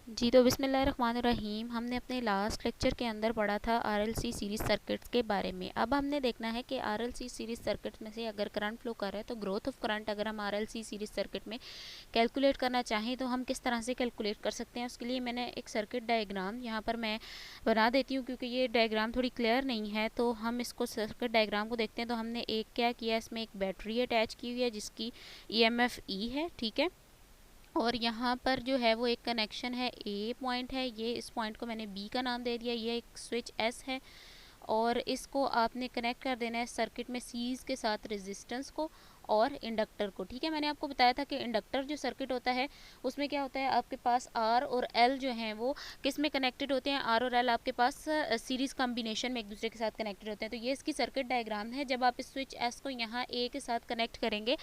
जी तो बिस्मिल्लाहिर्रहमानिर्रहीम। हमने अपने लास्ट लेक्चर के अंदर पढ़ा था आरएलसी सीरीज़ सर्किट्स के बारे में। अब हमने देखना है कि आरएलसी सीरीज़ सर्किट्स में से अगर करंट फ्लो कर रहा है तो ग्रोथ ऑफ करंट अगर हम आरएलसी सीरीज़ सर्किट में कैलकुलेट करना चाहें तो हम किस तरह से कैलकुलेट कर सकते हैं। उसके लिए मैंने एक सर्किट डायग्राम यहाँ पर मैं बना देती हूँ, क्योंकि ये डायग्राम थोड़ी क्लियर नहीं है। तो हम इसको सर्किट डायग्राम को देखते हैं। तो हमने एक क्या किया, इसमें एक बैटरी अटैच की हुई है जिसकी ईएमएफ ई है, ठीक है। और यहाँ पर जो है वो एक कनेक्शन है, ए पॉइंट है, ये इस पॉइंट को मैंने बी का नाम दे दिया। ये एक स्विच एस है और इसको आपने कनेक्ट कर देना है सर्किट में सीरीज़ के साथ रेजिस्टेंस को और इंडक्टर को, ठीक है। मैंने आपको बताया था कि इंडक्टर जो सर्किट होता है उसमें क्या होता है, आपके पास आर और एल जो हैं वो किस में कनेक्टेड होते हैं। आर और एल आपके पास सीरीज़ कॉम्बिनेशन में एक दूसरे के साथ कनेक्टेड होते हैं। तो ये इसकी सर्किट डायग्राम है। जब आप इस स्विच एस को यहाँ ए के साथ कनेक्ट करेंगे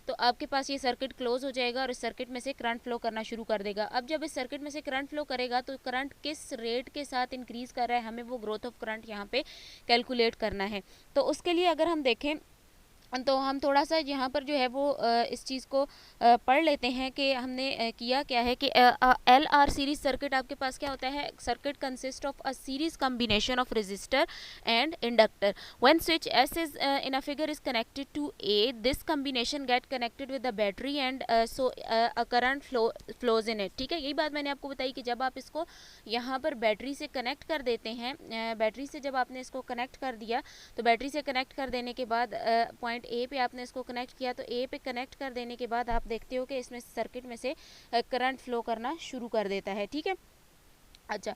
तो आपके पास ये सर्किट क्लोज हो जाएगा और इस सर्किट में से करंट फ्लो करना शुरू कर देगा। अब जब इस सर्किट में से करंट फ्लो करेगा तो करंट किस रेट के साथ इंक्रीज़ कर रहा है, हमें वो ग्रोथ ऑफ करंट यहाँ पे कैलकुलेट करना है। तो उसके लिए अगर हम देखें तो हम थोड़ा सा यहाँ पर जो है वो इस चीज़ को पढ़ लेते हैं कि हमने किया क्या है कि एल आर सीरीज सर्किट आपके पास क्या होता है। Circuit consist of a series combination of resistor and inductor. When switch S is in a figure is connected to A, this combination get connected with the battery and so a current flows in it, ठीक है। यही बात मैंने आपको बताई कि जब आप इसको यहाँ पर बैटरी से कनेक्ट कर देते हैं, बैटरी से जब आपने इसको कनेक्ट कर दिया तो बैटरी से कनेक्ट कर देने के बाद पॉइंट ए पे आपने इसको कनेक्ट किया, तो ए पे कनेक्ट कर देने के बाद आप देखते हो कि इसमें सर्किट में से करंट फ्लो करना शुरू कर देता है, ठीक है। अच्छा,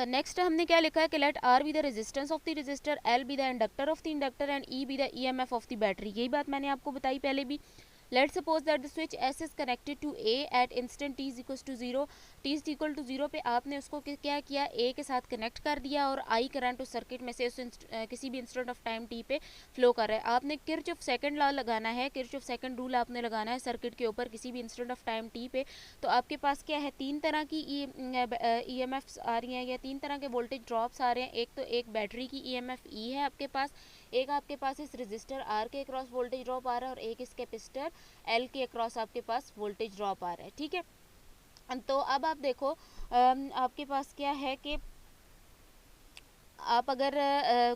नेक्स्ट हमने क्या लिखा है कि let R be the resistance of the resistor, L be the inductor of the inductor and E be the EMF of the battery. यही बात मैंने आपको बताई पहले भी। Let suppose that the switch S is connected to A at instant T is equal to zero. T is equal to zero पे आपने उसको क्या किया, ए के साथ कनेक्ट कर दिया और आई करंट उस सर्किट में से उस किसी भी इंस्टेंट ऑफ टाइम टी पे फ्लो कर रहा है। आपने किरचॉफ सेकंड लॉ लगाना है, किरचॉफ सेकंड रूल आपने लगाना है सर्किट के ऊपर किसी भी इंस्टेंट ऑफ टाइम टी पे। तो आपके पास क्या है, तीन तरह की ईएमएफ्स आ रही हैं या तीन तरह के वोल्टेज ड्रॉप्स आ रहे हैं। एक तो एक बैटरी की ईएमएफ ई है आपके पास, एक आपके पास इस रेजिस्टर आर के अक्रॉस वोल्टेज ड्रॉप आ रहा है और एक इस कैपेसिटर एल के अक्रॉस आपके पास वोल्टेज ड्रॉप आ रहा है, ठीक है। तो अब आप देखो आपके पास क्या है कि आप अगर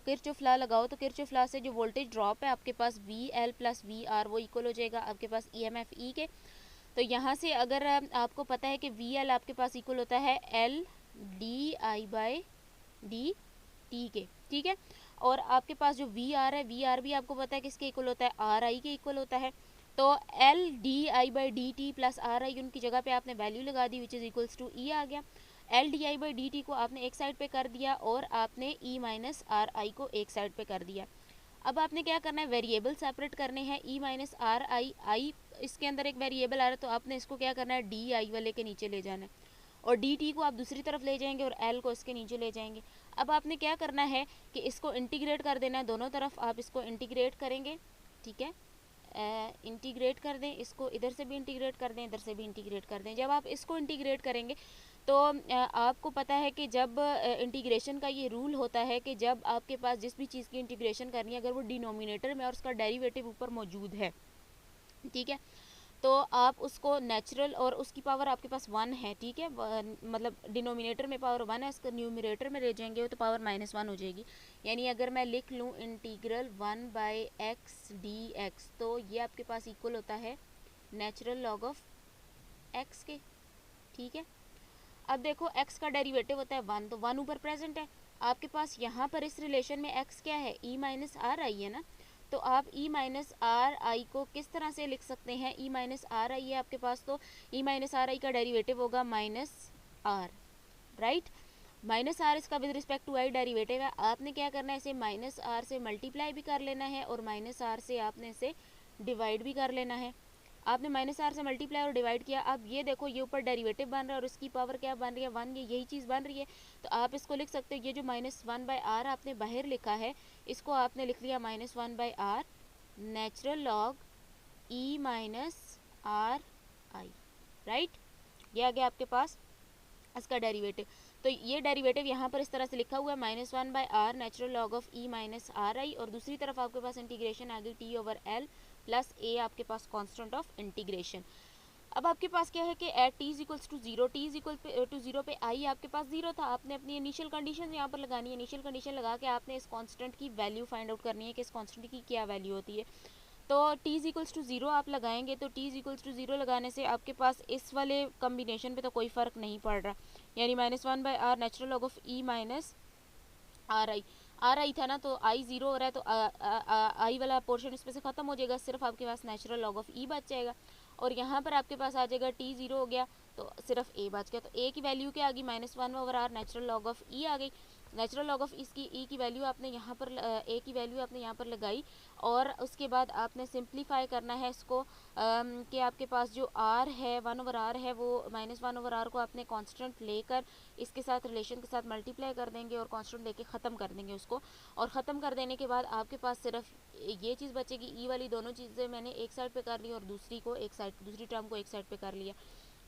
किरचॉफ लॉ लगाओ तो किरचॉफ लॉ से जो वोल्टेज ड्रॉप है आपके पास V L plus V R वो इक्वल हो जाएगा आपके पास ई एम एफ ई के। तो यहाँ से अगर आपको पता है कि वी एल आपके पास इक्वल होता है L D I by D T के, ठीक है। और आपके पास जो वी आर है, वी आर भी आपको पता है किसके इक्वल होता है, आर आई के इक्वल होता है। तो L D I by D T plus are आई उनकी जगह पे आपने वैल्यू लगा दी विच इज़ इक्वल्स टू ई आ गया। L D I by D T को आपने एक साइड पे कर दिया और आपने ई माइनस आर आई को एक साइड पे कर दिया। अब आपने क्या करना है, वेरिएबल सेपरेट करने हैं। ई माइनस आर आई, आई इसके अंदर एक वेरिएबल आ रहा है तो आपने इसको क्या करना है, डी आई वाले के नीचे ले जाना है और डी टी को आप दूसरी तरफ ले जाएंगे और एल को इसके नीचे ले जाएंगे। अब आपने क्या करना है कि इसको इंटीग्रेट कर देना है, दोनों तरफ आप इसको इंटीग्रेट करेंगे, ठीक है। इंटीग्रेट कर दें, इसको इधर से भी इंटीग्रेट कर दें, इधर से भी इंटीग्रेट कर दें। जब आप इसको इंटीग्रेट करेंगे तो आपको पता है कि जब इंटीग्रेशन का ये रूल होता है कि जब आपके पास जिस भी चीज़ की इंटीग्रेशन करनी है अगर वो डिनोमिनेटर में और उसका डेरिवेटिव ऊपर मौजूद है, ठीक है, तो आप उसको नेचुरल और उसकी पावर आपके पास वन है, ठीक है, मतलब डिनोमिनेटर में पावर वन है, इसका न्यूमिनेटर में ले जाएंगे तो पावर माइनस वन हो जाएगी। यानी अगर मैं लिख लूँ integral one by x D x तो ये आपके पास इक्वल होता है नेचुरल लॉग ऑफ एक्स के, ठीक है। अब देखो x का डेरिवेटिव होता है वन, तो वन ऊपर प्रेजेंट है आपके पास। यहाँ पर इस रिलेशन में x क्या है, e माइनस आर आई है ना। तो आप e माइनस आर आई को किस तरह से लिख सकते हैं, e माइनस आर आई है आपके पास तो e माइनस आर आई का डेरिवेटिव होगा minus R, right. Minus R इसका with respect to I derivative है। आपने क्या करना है, इसे माइनस आर से मल्टीप्लाई भी कर लेना है और माइनस आर से आपने इसे डिवाइड भी कर लेना है। आपने माइनस आर से मल्टीप्लाई और डिवाइड किया। अब ये देखो ये ऊपर डेरिवेटिव बन रहा है और इसकी पावर क्या बन रही है, वन, ये यही चीज़ बन रही है। तो आप इसको लिख सकते हो, ये जो माइनस वन बाई आर आपने बाहर लिखा है इसको आपने लिख लिया minus one by R natural log E minus R I, right. ये आ गया आपके पास इसका डेरिवेटिव। तो ये डेरिवेटिव यहाँ पर इस तरह से लिखा हुआ है minus one by R natural log of E minus R I और दूसरी तरफ आपके पास इंटीग्रेशन आ गई T over L plus A आपके पास कांस्टेंट ऑफ इंटीग्रेशन। अब आपके पास क्या है कि at T is equals to zero, T is equal to zero पे आई आपके पास जीरो था, आपने अपनी इनिशियल कंडीशन यहाँ पर लगानी है। इनिशियल कंडीशन लगा के आपने इस कांस्टेंट की वैल्यू फाइंड आउट करनी है कि इस कांस्टेंट की क्या वैल्यू होती है। तो T is equals to zero आप लगाएंगे, तो T is equals to zero लगाने से आपके पास इस वाले कम्बिनेशन पे तो कोई फ़र्क नहीं पड़ रहा, यानी -1/r natural log of E minus R आई था ना, तो आई ज़ीरो हो रहा है तो आई वाला पोर्शन इसमें से ख़त्म हो जाएगा, सिर्फ आपके पास नेचुरल लॉग ऑफ ई बच जाएगा। और यहाँ पर आपके पास आ जाएगा टी ज़ीरो हो गया तो सिर्फ ए बच गया। तो ए की वैल्यू क्या आ गई, -1/r नेचुरल लॉग ऑफ ई आ गई। नेचुरल लॉग ऑफ इसकी ई की वैल्यू आपने यहाँ पर ए की वैल्यू आपने यहाँ पर लगाई, और उसके बाद आपने सिंप्लीफाई करना है इसको कि आपके पास जो आर है 1/r है वो -1/r को आपने कांस्टेंट लेकर इसके साथ रिलेशन के साथ मल्टीप्लाई कर देंगे और कांस्टेंट लेके ख़त्म कर देंगे उसको। और ख़त्म कर देने के बाद आपके पास सिर्फ ये चीज़ बचेगी, ई वाली दोनों चीज़ें मैंने एक साइड पे कर ली और दूसरी टर्म को एक साइड पे कर लिया।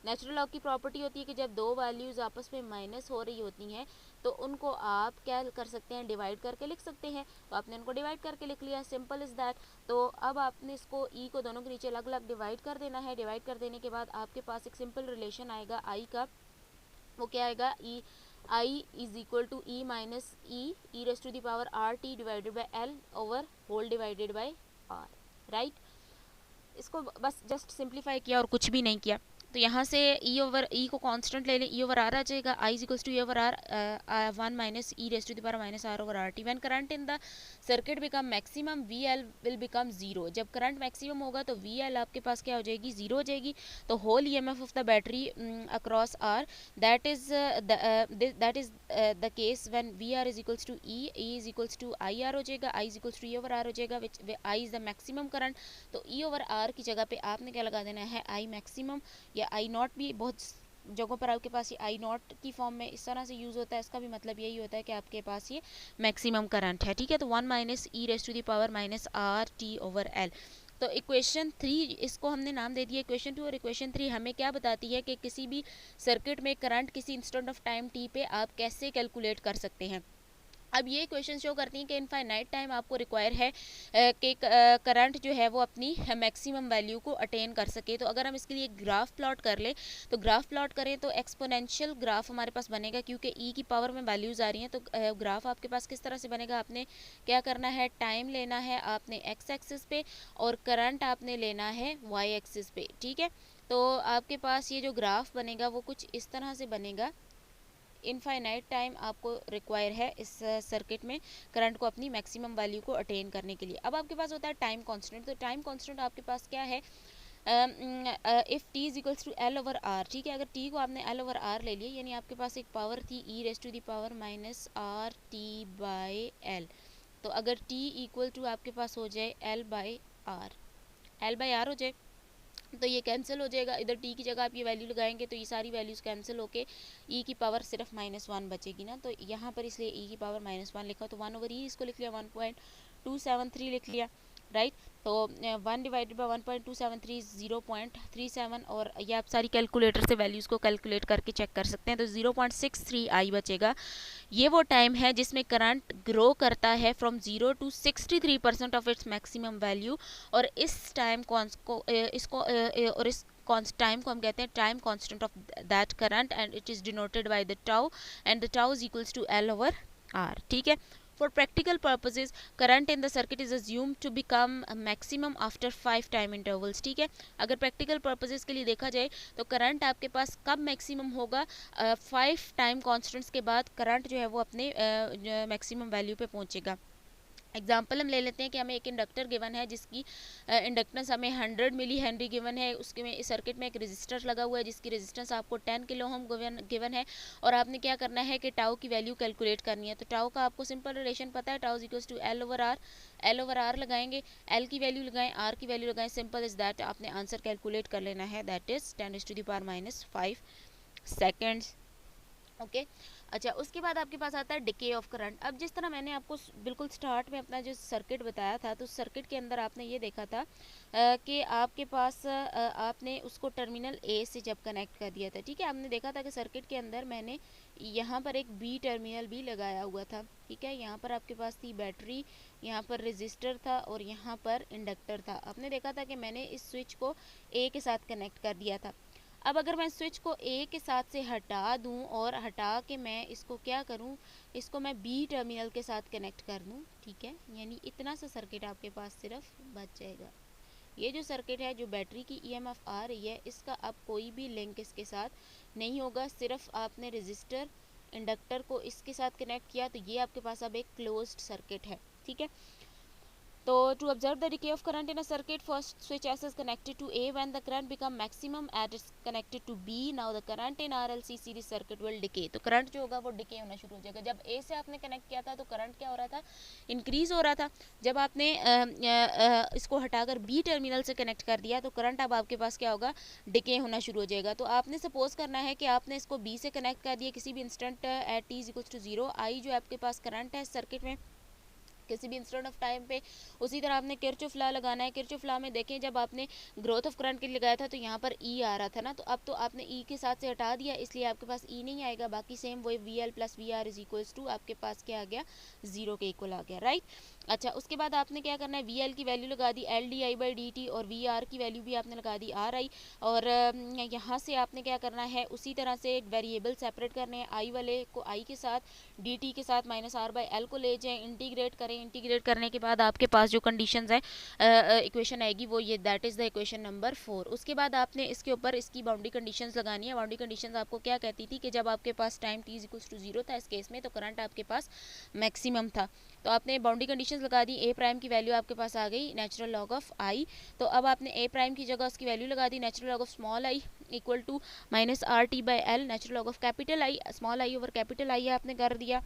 नेचुरल लॉग की प्रॉपर्टी होती है कि जब दो वैल्यूज़ आपस में माइनस हो रही होती हैं तो उनको आप क्या कर सकते हैं, डिवाइड करके लिख सकते हैं। तो आपने उनको डिवाइड करके लिख लिया, सिंपल इज़ दैट। तो अब आपने इसको ई को दोनों के नीचे अलग अलग डिवाइड कर देना है। डिवाइड कर देने के बाद आपके पास एक सिंपल रिलेशन आएगा आई का, वो क्या आएगा, E I is equal to E minus E raise to the power R T divided by L over whole divided by R, right. इसको बस जस्ट सिंप्लीफाई किया और कुछ भी नहीं किया। तो यहाँ से ई ओवर ई को कांस्टेंट ले लें, ई ओवर आर आ जाएगा, I is equals to E over R 1 minus E raise to the power minus R over R T. When current in the circuit become maximum V L will become zero. जब current maximum होगा तो V L आपके पास क्या हो जाएगी, zero हो जाएगी। तो whole E M F of the battery across R that is the case when V R is equals to E is equals to I R हो जाएगा, I is equals to E over R हो जाएगा, which I is the maximum current. तो E over are की जगह पे आपने क्या लगा देना है, आई मैक्सिमम, या आई नॉट भी बहुत जगहों पर आपके पास ये आई नॉट की फॉर्म में इस तरह से यूज़ होता है। इसका भी मतलब यही होता है कि आपके पास ये मैक्सिमम करंट है, ठीक है। तो 1 minus E raise to the power minus R T over L. तो इक्वेशन 3 इसको हमने नाम दे दिया इक्वेशन 2। और इक्वेशन 3 हमें क्या बताती है कि किसी भी सर्किट में करंट किसी इंस्टेंट ऑफ टाइम टी पे आप कैसे कैलकुलेट कर सकते हैं। अब ये क्वेश्चन शो करती हैं कि इनफाइनाइट टाइम आपको रिक्वायर है कि करंट जो है वो अपनी मैक्सिमम वैल्यू को अटेन कर सके। तो अगर हम इसके लिए ग्राफ प्लॉट कर ले, तो ग्राफ प्लॉट करें तो एक्सपोनेंशियल ग्राफ हमारे पास बनेगा, क्योंकि ई की पावर में वैल्यूज़ आ रही हैं। तो ग्राफ आपके पास किस तरह से बनेगा, आपने क्या करना है, टाइम लेना है आपने एक्स एक्सिस पे और करंट आपने लेना है वाई एक्सिस पे, ठीक है। तो आपके पास ये जो ग्राफ बनेगा वो कुछ इस तरह से बनेगा। इनफाइनाइट टाइम आपको रिक्वायर है इस सर्किट में करंट को अपनी मैक्सिमम वैल्यू को अटेन करने के लिए। अब आपके पास होता है टाइम कांस्टेंट। तो टाइम कांस्टेंट आपके पास क्या है, if T is equals to L over R, ठीक है। अगर टी को आपने एल ओवर आर ले लिया, यानी आपके पास एक पावर थी E raise to the power minus R T by L. तो अगर टी इक्वल टू आपके पास हो जाए एल बाई आर हो जाए तो ये कैंसिल हो जाएगा। इधर टी की जगह आप ये वैल्यू लगाएंगे तो ये सारी वैल्यूज़ कैंसिल होके ई की पावर सिर्फ -1 बचेगी ना। तो यहाँ पर इसलिए ई की पावर -1 लिखा, तो 1 ओवर ई इसको लिख लिया, 1.273 लिख लिया, राइट। तो 1 डिवाइडेड बाई 1.273 0.37, और ये आप सारी कैलकुलेटर से वैल्यूज़ को कैलकुलेट करके चेक कर सकते हैं। तो 0.63 आई बचेगा। ये वो टाइम है जिसमें करंट ग्रो करता है from 0 to 63% of its maximum value. और इस टाइम टाइम को हम कहते हैं time constant of that current, and it is denoted by the tau, and the tau is equals to L over R, ठीक है। For practical purposes, current in the circuit is assumed to become maximum after 5 time intervals, ठीक है। अगर practical purposes के लिए देखा जाए तो करंट आपके पास कब मैक्सिमम होगा, 5 टाइम कॉन्स्टेंट्स के बाद करंट जो है वो अपने मैक्सिमम वैल्यू पे पहुंचेगा। एग्जाम्पल हम ले लेते हैं कि हमें एक इंडक्टर गिवन है जिसकी इंडक्टेंस हमें 100 मिली हेनरी गिवन है। उसके में इस सर्किट में एक रेजिस्टर लगा हुआ है जिसकी रेजिस्टेंस आपको 10 किलो ओम गिवन है, और आपने क्या करना है कि टाउ की वैल्यू कैलकुलेट करनी है। तो टाउ का आपको सिंपल रिलेशन पता है, tau equals to L over R लगाएंगे, एल की वैल्यू लगाएं, आर की वैल्यू लगाएं, सिंपल इज दैट। आपने आंसर कैलकुलेट कर लेना है, that is 10 to the power -5 seconds. Okay अच्छा, उसके बाद आपके पास आता है डिके ऑफ करंट। अब जिस तरह मैंने आपको बिल्कुल स्टार्ट में अपना जो सर्किट बताया था, तो सर्किट के अंदर आपने ये देखा था कि आपके पास आपने उसको टर्मिनल ए से जब कनेक्ट कर दिया था, ठीक है, आपने देखा था कि सर्किट के अंदर मैंने यहाँ पर एक बी टर्मिनल भी लगाया हुआ था, ठीक है, यहाँ पर आपके पास थी बैटरी, यहाँ पर रेजिस्टर था और यहाँ पर इंडक्टर था। आपने देखा था कि मैंने इस स्विच को ए के साथ कनेक्ट कर दिया था। अब अगर मैं स्विच को ए के साथ से हटा दूं और हटा के मैं इसको क्या करूं, इसको मैं बी टर्मिनल के साथ कनेक्ट कर दूं, ठीक है, यानी इतना सा सर्किट आपके पास सिर्फ बच जाएगा। ये जो सर्किट है, जो बैटरी की ईएमएफ आ रही है, इसका अब कोई भी लिंक इसके साथ नहीं होगा, सिर्फ आपने रेजिस्टर इंडक्टर को इसके साथ कनेक्ट किया, तो ये आपके पास अब एक क्लोज्ड सर्किट है, ठीक है। तो to observe the decay of current in a circuit, first switch S is connected to A. When the current become maximum as it's connected to B, now the current in RLC series circuit will decay. तो current जो होगा वो decay होना शुरू हो जाएगा। जब A से आपने कनेक्ट किया था तो करंट क्या हो रहा था, इंक्रीज हो रहा था। जब आपने इसको हटाकर B टर्मिनल से कनेक्ट कर दिया तो करंट अब आपके पास क्या होगा, डिके होना शुरू हो जाएगा। तो आपने सपोज करना है कि आपने इसको B से कनेक्ट कर दिया किसी भी इंस्टेंट एट t = 0। आई जो आपके पास करंट है सर्किट में किसी भी इंस्टेंट ऑफ टाइम पे, उसी तरह आपने किरचॉफ लॉ लगाना है। किरचॉफ लॉ में देखें, जब आपने ग्रोथ ऑफ करंट के लिए लगाया था तो यहाँ पर ई आ रहा था ना, तो अब तो आपने ई के साथ से हटा दिया, इसलिए आपके पास ई नहीं आएगा, बाकी सेम वही V L plus V R is equals to आपके पास क्या आ गया, जीरो के इक्वल आ गया, राइट। अच्छा, उसके बाद आपने क्या करना है, वी एल की वैल्यू लगा दी L D I by D T, और वी आर की वैल्यू भी आपने लगा दी आर आई, और यहाँ से आपने क्या करना है, उसी तरह से वेरिएबल सेपरेट करने हैं, आई वाले को आई के साथ, डी टी के साथ माइनस आर बाई एल को ले जाएं, इंटीग्रेट करें, इंटीग्रेट करने के बाद आपके पास जो कंडीशंस है इक्वेशन आएगी वो ये, that is the equation number 4। उसके बाद आपने इसके ऊपर इसकी बाउंड्री कंडीशंस लगानी है। बाउंड्री कंडीशंस आपको क्या कहती थी कि जब आपके पास टाइम t = 0 था इस केस में, तो करंट आपके पास मैक्सिमम था। तो आपने बाउंड्री कंडीशंस लगा दी, ए प्राइम की वैल्यू आपके पास आ गई नेचुरल लॉग ऑफ आई, तो अब आपने ए प्राइम की जगह उसकी वैल्यू लगा दी natural log of small I equal to minus R T by L, natural log of capital I, small I over capital I आपने कर दिया।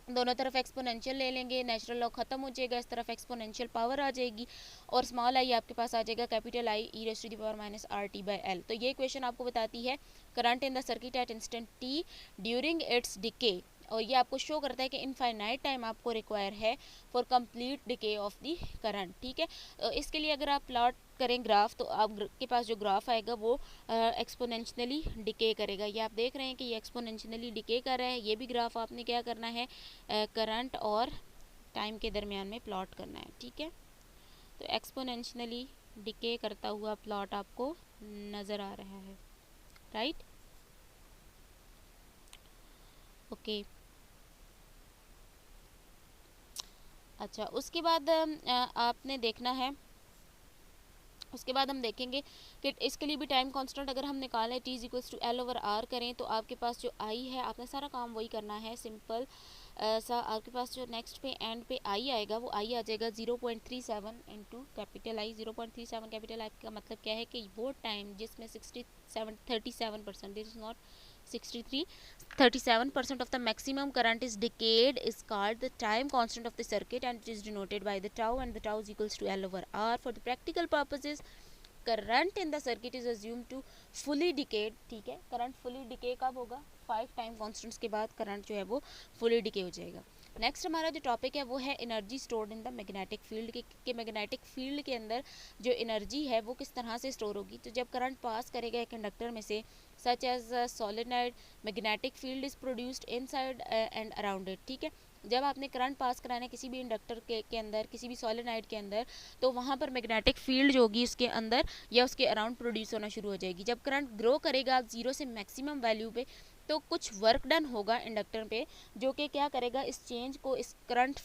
दोनों तरफ एक्सपोनेंशियल ले लेंगे, नेचुरल लॉग खत्म हो जाएगा, इस तरफ एक्सपोनेंशियल पावर आ जाएगी, और स्मॉल आई आपके पास आ जाएगा capital I E raise to the power minus R T by L. तो ये इक्वेशन आपको बताती है current in the circuit at instant T during its decay, और ये आपको शो करता है कि इनफाइनाइट टाइम आपको रिक्वायर है for complete decay of the current, ठीक है। इसके लिए अगर आप प्लॉट करें ग्राफ, तो आपके पास जो ग्राफ आएगा वो एक्सपोनेंशियली डिके करेगा। ये आप देख रहे हैं कि ये एक्सपोनेंशियली डिके कर रहा है। ये भी ग्राफ आपने क्या करना है, करंट और टाइम के दरमियान में प्लॉट करना है, ठीक है। तो एक्सपोनेंशियली डिके करता हुआ प्लॉट आपको नज़र आ रहा है, राइट, ओके। अच्छा, उसके बाद आपने देखना है, उसके बाद हम देखेंगे कि इसके लिए भी टाइम कांस्टेंट अगर हम निकालें t = l ओवर r करें, तो आपके पास जो i है, आपने सारा काम वही करना है, सिंपल सा आपके पास जो नेक्स्ट पे एंड पे i आएगा वो i आ जाएगा 0.37 into capital I. 0.37 capital I का मतलब क्या है कि वो टाइम जिसमें 37%, this is not 63, 37% of the maximum current is decayed is called the time constant of the circuit, and it is denoted by the tau, and the tau is equals to L over R. For the practical purposes, current in the circuit is assumed to fully decayed, ठीक है। Current fully decay कब होगा, 5 time constants के बाद current जो है वो fully decay हो जाएगा। नेक्स्ट हमारा जो टॉपिक है वो है energy stored in the magnetic field, के मैग्नेटिक फील्ड के अंदर जो एनर्जी है वो किस तरह से स्टोर होगी। तो जब करंट पास करेगा एक कंडक्टर में से, such as solenoid, magnetic field is produced inside and around it, ठीक है। जब आपने करंट पास कराना है किसी भी इंडक्टर के अंदर, किसी भी सोलेनोइड के अंदर, तो वहाँ पर मैग्नेटिक फील्ड जो होगी उसके अंदर या उसके अराउंड प्रोड्यूस होना शुरू हो जाएगी। जब करंट ग्रो करेगा 0 से मैक्सिमम वैल्यू पे, तो कुछ वर्क डन होगा इंडक्टर पे, जो कि क्या करेगा, इस चेंज को, इस करंट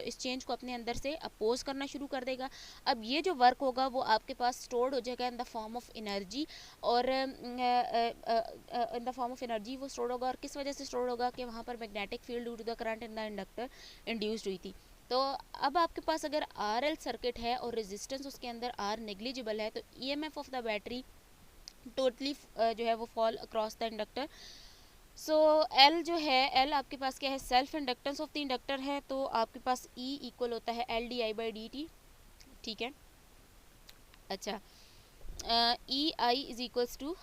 इस चेंज को अपने अंदर से अपोज करना शुरू कर देगा। अब ये जो वर्क होगा वो आपके पास स्टोर्ड हो जाएगा in the form of energy, और in the form of energy वो स्टोर्ड होगा। और किस वजह से स्टोर्ड होगा कि वहाँ पर magnetic field due to the current in the inductor induced हुई थी। तो अब आपके पास अगर आर एल सर्किट है और रेजिस्टेंस उसके अंदर आर नेग्लिजिबल है, तो E M F of the battery totally जो है वो fall across the inductor. So L जो है, एल आपके पास क्या है, self inductance of the inductor है, तो आपके पास ई इक्वल होता है L D I by D T, ठीक है। अच्छा, E I is equals to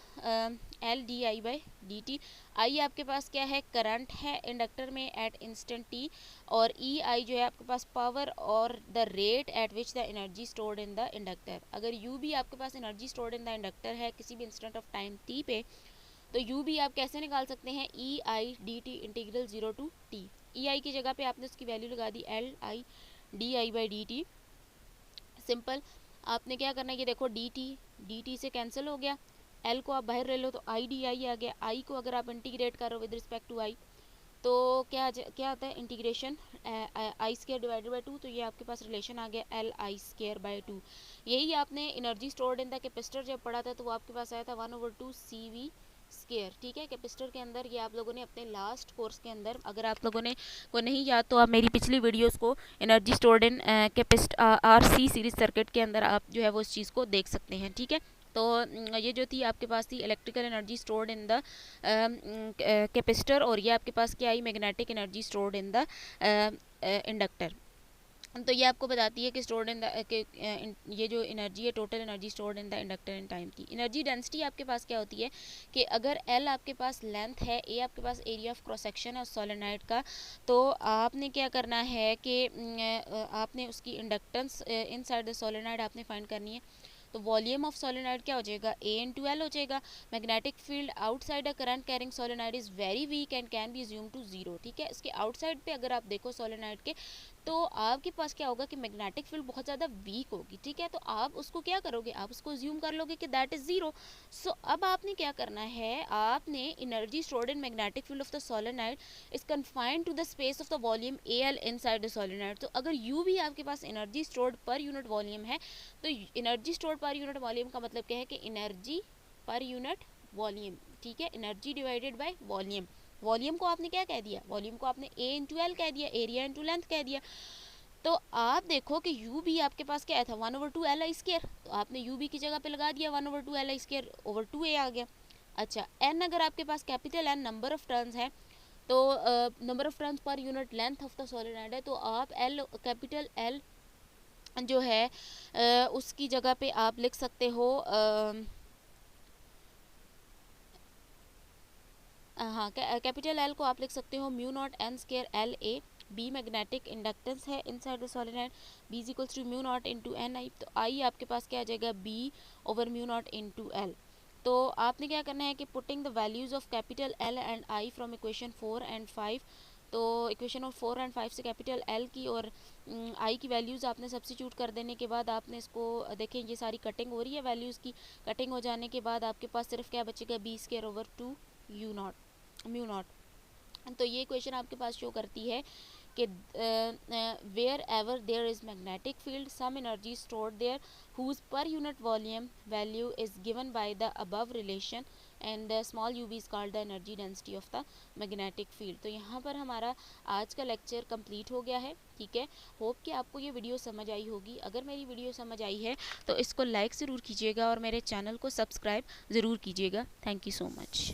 L D I by D T. I आपके पास क्या है, करंट है इंडक्टर में एट इंस्टेंट टी, और ई आई जो है आपके पास पावर और the rate at which the energy stored in the inductor. अगर यू भी आपके पास energy stored in the inductor है किसी भी इंस्टेंट ऑफ टाइम टी पे, तो यू भी आप कैसे निकाल सकते हैं, E I D T integral 0 to T. E I की जगह पे आपने उसकी वैल्यू लगा दी L I D I by D T. Simple, आपने क्या करना है, ये देखो डी टी से कैंसिल हो गया, एल को आप बाहर ले लो तो आई डी आई आ गया। आई को अगर आप इंटीग्रेट करो विद रिस्पेक्ट टू आई तो क्या आता है, integration I square divided by 2, तो ये आपके पास रिलेशन आ गया एल आई स्केयर बाई 2। यही आपने energy stored in the capacitor जब पढ़ा था तो वो आपके पास आया था 1/2 सी वी स्केयर। ठीक है, कैपेसिटर के अंदर ये आप लोगों ने अपने लास्ट कोर्स के अंदर, अगर आप लोगों ने को नहीं याद तो आप मेरी पिछली वीडियोस को energy stored in R C series circuit के अंदर आप जो है वो इस चीज़ को देख सकते हैं। ठीक है, तो ये जो थी आपके पास थी electrical energy stored in the capacitor, और ये आपके पास क्या आई, magnetic energy stored in the inductor. तो ये आपको बताती है कि स्टोर्ड इन द ये जो एनर्जी है total energy stored in the inductor in time की। एनर्जी डेंसिटी आपके पास क्या होती है कि अगर एल आपके पास लेंथ है, ए आपके पास एरिया ऑफ क्रॉस सेक्शन है सोलेनोइड का, तो आपने क्या करना है कि आपने उसकी इंडक्टेंस इनसाइड द सोलेनोइड आपने फाइंड करनी है। तो वॉल्यूम ऑफ सोलेनोइड क्या हो जाएगा, ए इंटू एल हो जाएगा। Magnetic field outside a current carrying solenoid is very weak and can be assume to zero. ठीक है, इसके आउटसाइड पे अगर आप देखो सोलेनोइड के, तो आपके पास क्या होगा कि मैग्नेटिक फील्ड बहुत ज़्यादा वीक होगी। ठीक है, तो आप उसको क्या करोगे, आप उसको अज्यूम कर लोगे कि दैट इज जीरो। सो अब आपने क्या करना है, आपने energy stored in magnetic field of the solenoid is confined to the space of the volume A L inside the solenoid. तो अगर यू भी आपके पास energy stored per unit volume है, तो energy stored per unit volume का मतलब क्या है कि एनर्जी पर यूनिट वॉल्यूम। ठीक है, energy divided by volume. Volume को आपने क्या कह दिया, वॉल्यूम को आपने ए इंटू एल कह दिया, एरिया इंटू लेंथ कह दिया। तो आप देखो कि यू भी आपके पास क्या था, 1/2 एल आई स्केयर, तो आपने यू भी की जगह पे लगा दिया 1/2 L I square over 2 A आ गया। अच्छा, एन अगर आपके पास capital N number of turns है, तो number of turns per unit length of the solenoid है, तो आप एल कैपिटल एल जो है उसकी जगह पे आप लिख सकते हो हाँ, कैपिटल एल को आप लिख सकते हो mu naught N square L A. B magnetic inductance है inside the solenoid, B is equals to mu naught into N I. तो आई आपके पास क्या आ जाएगा, B over mu naught into L. तो आपने क्या करना है कि putting the values of capital L and I from equation 4 and 5, तो इक्वेशन ऑफ 4 एंड 5 से कैपिटल एल की और आई की वैल्यूज़ आपने सब्स्टिट्यूट कर देने के बाद आपने इसको देखें, ये सारी कटिंग हो रही है, वैल्यूज़ की कटिंग हो जाने के बाद आपके पास सिर्फ क्या बचेगा, B square over 2 u naught mu naught. तो ये क्वेश्चन आपके पास शो करती है कि wherever there is magnetic field some energy stored there whose per unit volume value is given by the above relation and the small U B is called the energy density of the magnetic field. तो यहाँ पर हमारा आज का lecture complete हो गया है। ठीक है, होप कि आपको ये वीडियो समझ आई होगी। अगर मेरी वीडियो समझ आई है तो इसको लाइक ज़रूर कीजिएगा और मेरे चैनल को सब्सक्राइब ज़रूर कीजिएगा। Thank you so much.